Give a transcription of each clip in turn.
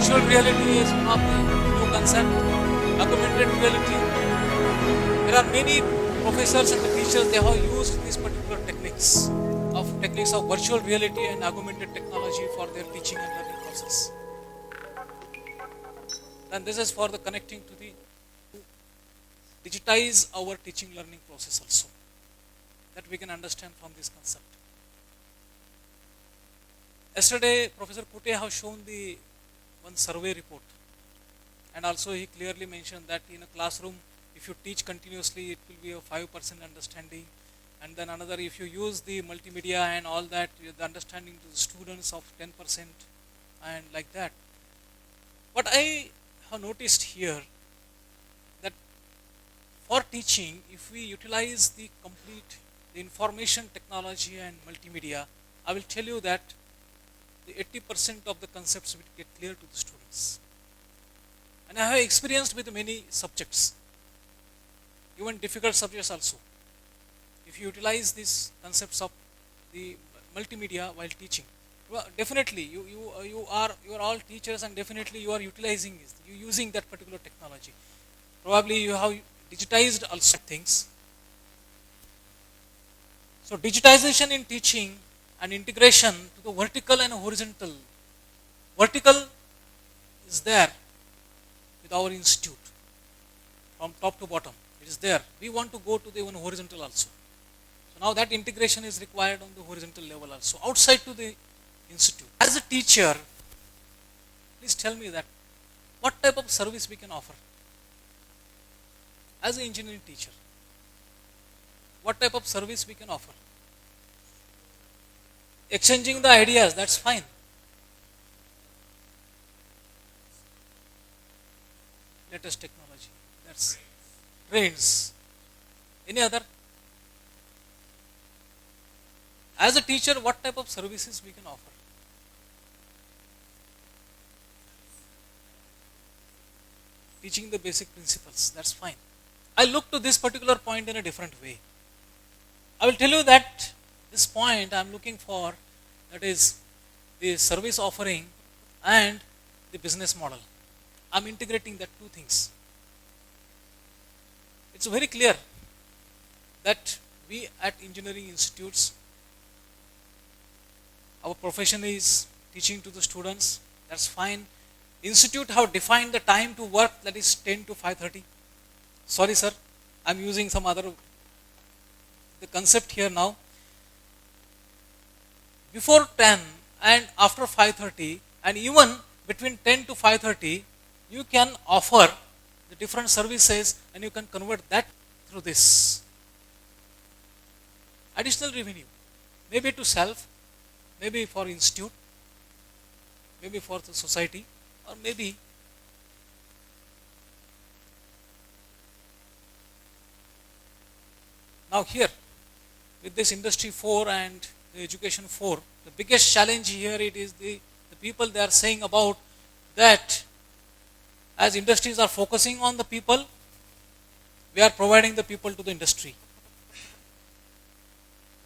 virtual reality is one of the new concept. Augmented reality. There are many professors and the teachers, they have used these particular techniques of virtual reality and augmented technology for their teaching and learning process. And this is for the connecting to the digitize our teaching learning process also, that we can understand from this concept. Yesterday, Professor Kute have shown the one survey report, and also he clearly mentioned that in a classroom, if you teach continuously, it will be a 5% understanding, and then another, if you use the multimedia and all that, the understanding to the students of 10%, and like that. What I have noticed here, that for teaching, if we utilize the information technology and multimedia, I will tell you that the 80% of the concepts will get clear to the students. And I have experienced with many subjects, even difficult subjects also. If you utilize these concepts of the multimedia while teaching, well, definitely you are all teachers, and definitely you are utilizing this, you using that particular technology. Probably you have digitized also things. So digitization in teaching and integration to the vertical and horizontal. Vertical is there with our institute from top to bottom. It is there. We want to go to the even horizontal also. So now that integration is required on the horizontal level also, outside to the institute. As a teacher, please tell me that what type of service we can offer. As an engineering teacher, what type of service we can offer? Exchanging the ideas, that's fine. Latest technology, that's trends. Any other? As a teacher, what type of services we can offer? Teaching the basic principles, that's fine. I look to this particular point in a different way. I will tell you that this point I am looking for, that is the service offering and the business model. I am integrating that two things. It's very clear that we at engineering institutes, our profession is teaching to the students, that's fine. Institute have defined the time to work, that is 10 to 5:30. Sorry sir, I am using some other, the concept here now. Before 10 and after 5:30, and even between 10 to 5:30, you can offer the different services, and you can convert that through this. Additional revenue, maybe to self, maybe for institute, maybe for the society, or maybe now here with this industry 4 and the education 4, the biggest challenge here it is the people, they are saying about that as industries are focusing on the people, we are providing the people to the industry.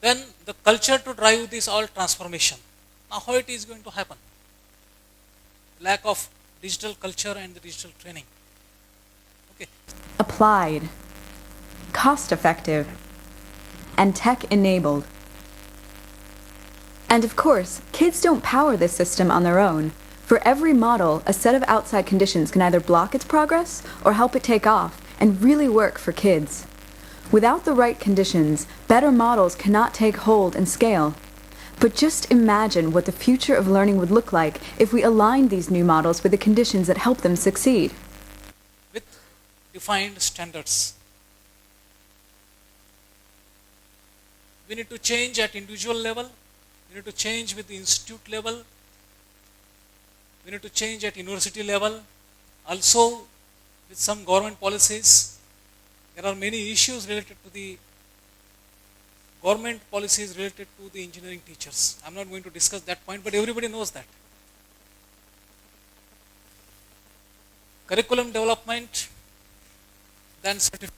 Then the culture to drive this all transformation. Now how it is going to happen? Lack of digital culture and the digital training. Okay. Applied, cost-effective, and tech-enabled. And of course, kids don't power this system on their own. For every model, a set of outside conditions can either block its progress or help it take off and really work for kids. Without the right conditions, better models cannot take hold and scale. But just imagine what the future of learning would look like if we aligned these new models with the conditions that help them succeed. With defined standards. We need to change at individual level, we need to change with the institute level, we need to change at university level, also with some government policies. There are many issues related to the government policies related to the engineering teachers. I am not going to discuss that point, but everybody knows that. Curriculum development, then certification.